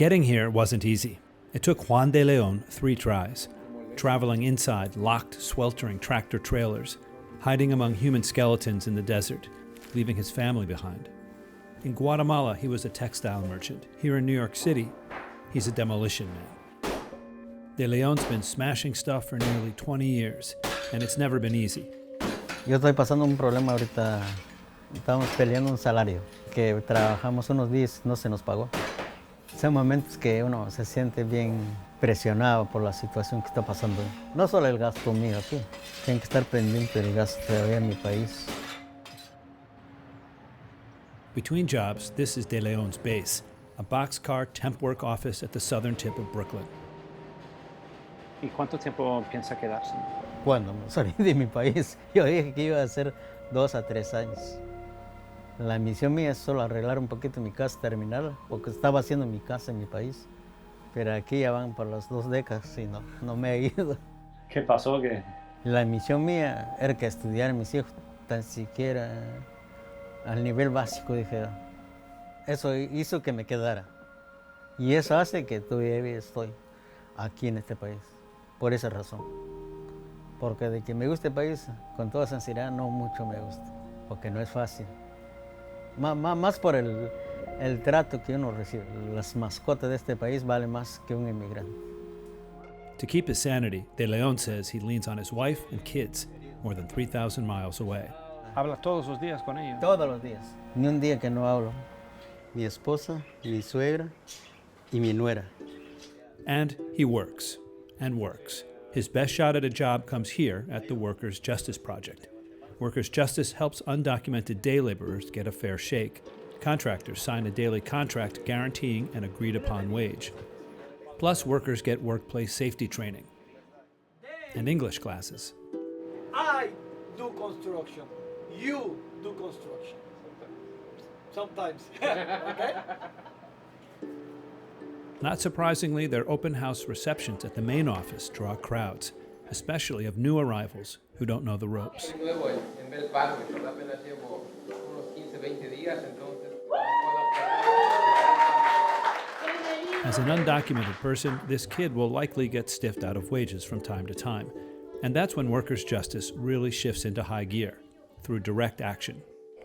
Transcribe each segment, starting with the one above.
Getting here wasn't easy. It took Juan de Leon 3 tries, traveling inside locked, sweltering tractor trailers, hiding among human skeletons in the desert, leaving his family behind. In Guatemala, he was a textile merchant. Here in New York City, he's a demolition man. De Leon's been smashing stuff for nearly 20 years, and it's never been easy. Yo estoy pasando un problema ahorita. Estamos peleando un salario, que trabajamos unos días, no se nos pagó. Son momentos que uno se siente bien presionado por la situación que está pasando. No solo el gasto mío aquí, tengo que estar pendiente del gasto todavía en mi país. Between jobs, this is De Leon's base, a boxcar temp work office at the southern tip of Brooklyn. ¿Y cuánto tiempo piensa quedarse? Cuando me salí de mi país, yo dije que iba a ser 2 a 3 años. La misión mía es solo arreglar un poquito mi casa, terminarla, porque estaba haciendo mi casa en mi país. Pero aquí ya van por las 2 décadas y no me he ido. ¿Qué pasó? La misión mía era que estudiar a mis hijos, tan siquiera al nivel básico, dije. Eso hizo que me quedara. Y eso hace que todavía estoy aquí en este país, por esa razón. Porque de que me guste el país, con toda sinceridad, no mucho me gusta, porque no es fácil. Más por el trato que uno recibe. Las mascotas de este país valen más que un inmigrante. To keep his sanity, De Leon says he leans on his wife and kids, more than 3,000 miles away. ¿Habla todos los días con ellos? Todos los días. Ni un día que no hablo. Mi esposa, mi suegra y mi nuera. And he works, and works. His best shot at a job comes here at the Workers' Justice Project. Workers' Justice helps undocumented day laborers get a fair shake. Contractors sign a daily contract guaranteeing an agreed-upon wage. Plus, workers get workplace safety training and English classes. I do construction. You do construction. Sometimes. Okay? Not surprisingly, their open house receptions at the main office draw crowds, especially of new arrivals who don't know the ropes. As an undocumented person, this kid will likely get stiffed out of wages from time to time. And that's when workers' justice really shifts into high gear, through direct action.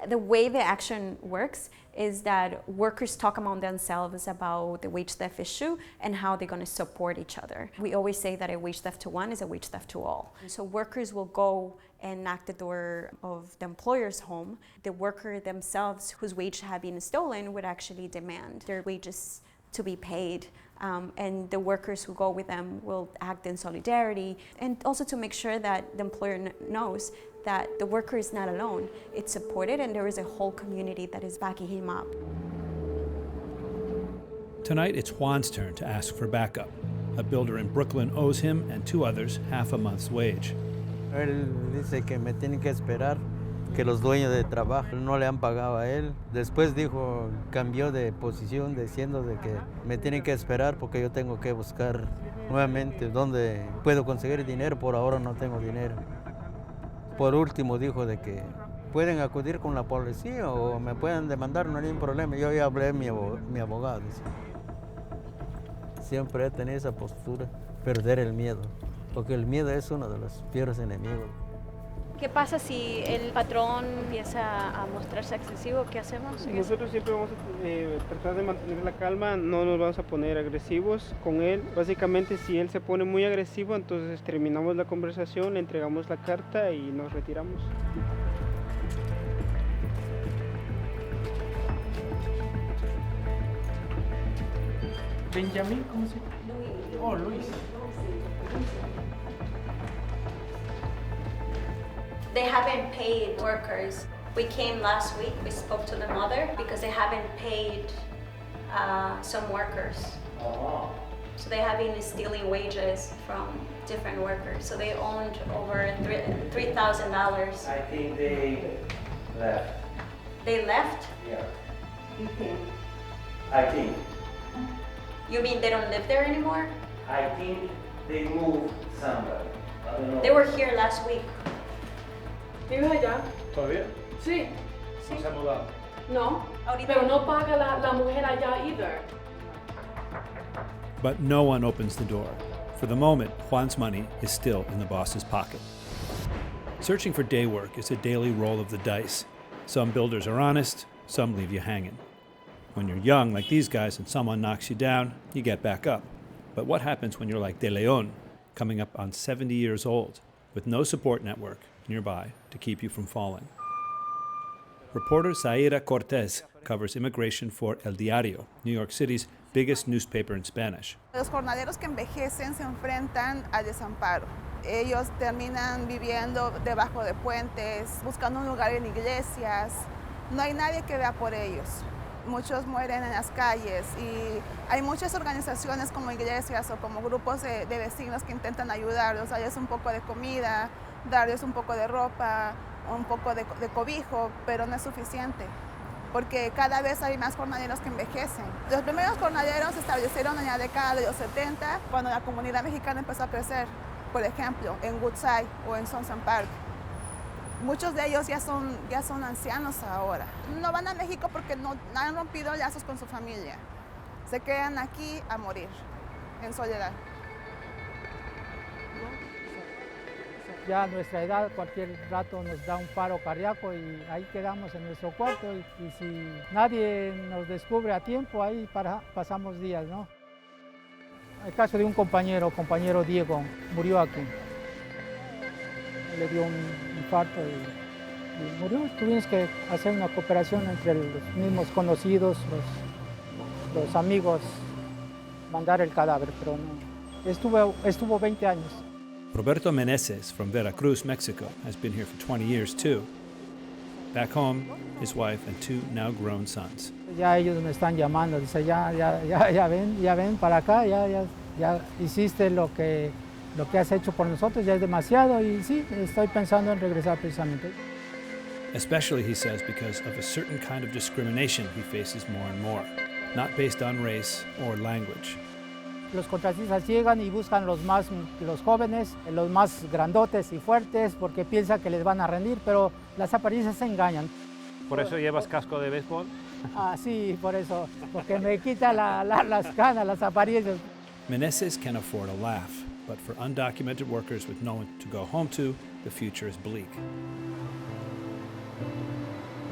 The way the action works is that workers talk among themselves about the wage theft issue and how they're going to support each other. We always say that a wage theft to one is a wage theft to all. So workers will go and knock the door of the employer's home. The worker themselves whose wage had been stolen would actually demand their wages to be paid, and the workers who go with them will act in solidarity, and also to make sure that the employer knows that the worker is not alone. It's supported and there is a whole community that is backing him up. Tonight, it's Juan's turn to ask for backup. A builder in Brooklyn owes him and 2 others half a month's wage. Él dice que me tienen que esperar, que los dueños de trabajo no le han pagado a él. Después dijo, cambió de posición diciendo de que me tienen que esperar porque yo tengo que buscar nuevamente dónde puedo conseguir dinero, por ahora no tengo dinero. Por último dijo de que pueden acudir con la policía o me pueden demandar, no hay ningún problema. Yo ya hablé a mi abogado. Dice. Siempre he tenido esa postura, perder el miedo, porque el miedo es uno de los peores enemigos. ¿Qué pasa si el patrón empieza a mostrarse excesivo? ¿Qué hacemos? Nosotros siempre vamos a tratar de mantener la calma, no nos vamos a poner agresivos con él. Básicamente, si él se pone muy agresivo, entonces terminamos la conversación, le entregamos la carta y nos retiramos. Benjamín, ¿cómo se llama? Oh, Luis. They haven't paid workers. We came last week, we spoke to the mother because they haven't paid some workers. So they have been stealing wages from different workers. So they owned over $3,000. I think they left. They left? Yeah. You think? I think. You mean they don't live there anymore? I think they moved somewhere. I don't know. They were here last week. ¿Vives allá? ¿Todavía? Sí. ¿No se ha mudado? No. Ahorita. Pero no paga la mujer allá either. But no one opens the door. For the moment, Juan's money is still in the boss's pocket. Searching for day work is a daily roll of the dice. Some builders are honest, some leave you hanging. When you're young, like these guys, and someone knocks you down, you get back up. But what happens when you're like De Leon, coming up on 70 years old, with no support network nearby to keep you from falling? Reporter Zaira Cortez covers immigration for El Diario, New York City's biggest newspaper in Spanish. Los jornaleros que envejecen se enfrentan al desamparo. Ellos terminan viviendo debajo de puentes, buscando un lugar en iglesias. No hay nadie que vea por ellos. Muchos mueren en las calles y hay muchas organizaciones como iglesias o como grupos de vecinos que intentan ayudarlos, darles un poco de comida, darles un poco de ropa, un poco de cobijo, pero no es suficiente, porque cada vez hay más jornaleros que envejecen. Los primeros jornaleros se establecieron en la década de los 70, cuando la comunidad mexicana empezó a crecer, por ejemplo, en Woodside o en Sunset Park. Muchos de ellos ya son ancianos ahora. No van a México porque no han rompido lazos con su familia. Se quedan aquí a morir, en soledad. Ya a nuestra edad cualquier rato nos da un paro cardíaco y ahí quedamos en nuestro cuarto y si nadie nos descubre a tiempo, ahí pasamos días, ¿no? El caso de un compañero Diego, murió aquí. Le dio un infarto y murió. Tuvimos que hacer una cooperación entre los mismos conocidos, los amigos, mandar el cadáver, pero no. Estuvo 20 años. Roberto Meneses from Veracruz, Mexico, has been here for 20 years too. Back home, his wife and two now grown sons. Ya ellos me están llamando, dice, ya ven para acá, ya hiciste lo que has hecho por nosotros, ya es demasiado y sí, estoy pensando en regresar precisamente. Especially, he says, because of a certain kind of discrimination he faces more and more, not based on race or language. Los contratistas llegan y buscan los jóvenes, los más grandotes y fuertes, porque piensan que les van a rendir, pero las apariencias se engañan. ¿Por eso llevas casco de béisbol? Ah, sí, por eso, porque me quita las canas, las apariencias. Meneses can afford a laugh, but for undocumented workers with no one to go home to, the future is bleak.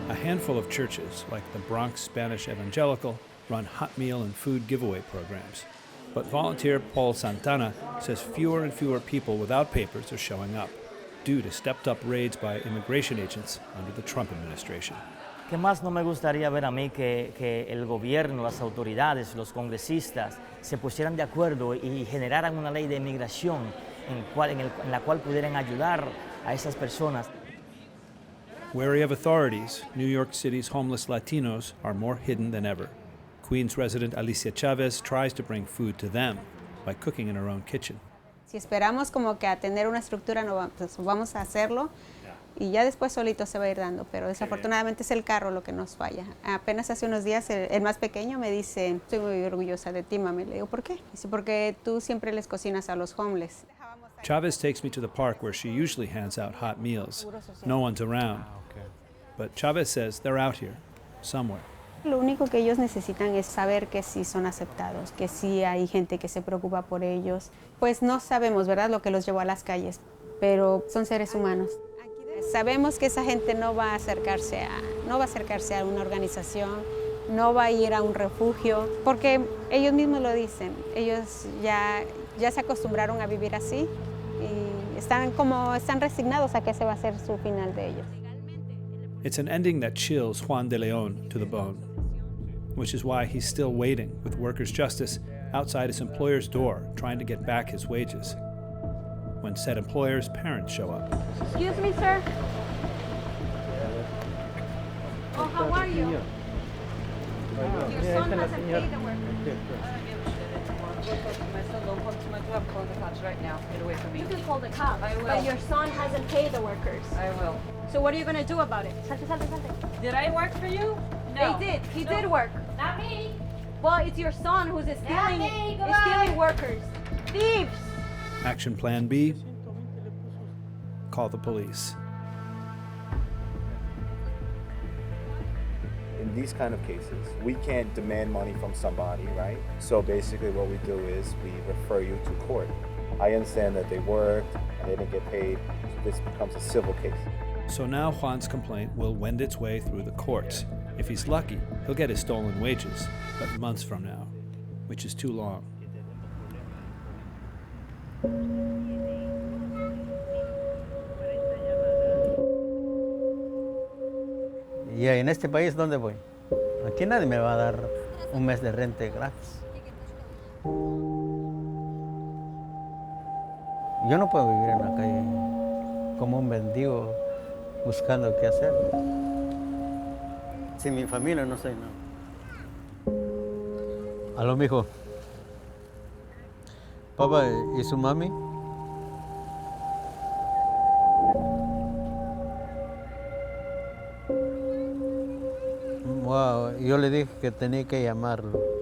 A handful of churches, like the Bronx Spanish Evangelical, run hot meal and food giveaway programs. But volunteer Paul Santana says fewer and fewer people without papers are showing up, due to stepped-up raids by immigration agents under the Trump administration. ¿Qué más no me gustaría ver a mí que el gobierno, las autoridades, los congresistas se pusieran de acuerdo y generaran una ley de inmigración en la cual pudieran ayudar a esas personas? Wary of authorities, New York City's homeless Latinos are more hidden than ever. Queens resident Alicia Chavez tries to bring food to them by cooking in her own kitchen. Si esperamos como que a tener una estructura, no, pues vamos a hacerlo y ya después solito se va a ir dando, pero desafortunadamente es el carro lo que nos falla. Apenas hace unos días el más pequeño me dice, estoy muy orgullosa de ti, mami. Le digo, ¿por qué? Dice, porque tú siempre les cocinas a los homeless. Chavez takes me to the park where she usually hands out hot meals. No one's around. But Chavez says they're out here, somewhere. Lo único que ellos necesitan es saber que sí son aceptados, que sí hay gente que se preocupa por ellos. Pues no sabemos, ¿verdad?, lo que los llevó a las calles, pero son seres humanos. Sabemos que esa gente no va a acercarse a una organización, no va a ir a un refugio, porque ellos mismos lo dicen. Ellos ya se acostumbraron a vivir así y están resignados a que ese va a ser su final de ellos. It's an ending that chills Juan de Leon to the bone, which is why he's still waiting with workers' justice outside his employer's door, trying to get back his wages. When said employer's parents show up. Excuse me, sir. Oh, how are you? Your son hasn't paid the worker. My son, don't come to my club, call the cops right now. Get away from me. You can call the cops, I will. but your son hasn't paid the workers. I will. So what are you going to do about it? Salte, salte, salte. Did I work for you? No. They did. He did work. Not me. Well, it's your son who's stealing workers. Thieves! Action Plan B, call the police. in these kind of cases, we can't demand money from somebody, right? So basically what we do is we refer you to court. I understand that they worked and they didn't get paid, so this becomes a civil case. So now Juan's complaint will wend its way through the courts. If he's lucky, he'll get his stolen wages, but months from now, which is too long. Y en este país, ¿dónde voy? Aquí nadie me va a dar un mes de renta gratis. Yo no puedo vivir en la calle como un mendigo buscando qué hacer. Sin mi familia no soy nada. Aló, mijo. Papá, ¿y su mami? Wow, yo le dije que tenía que llamarlo.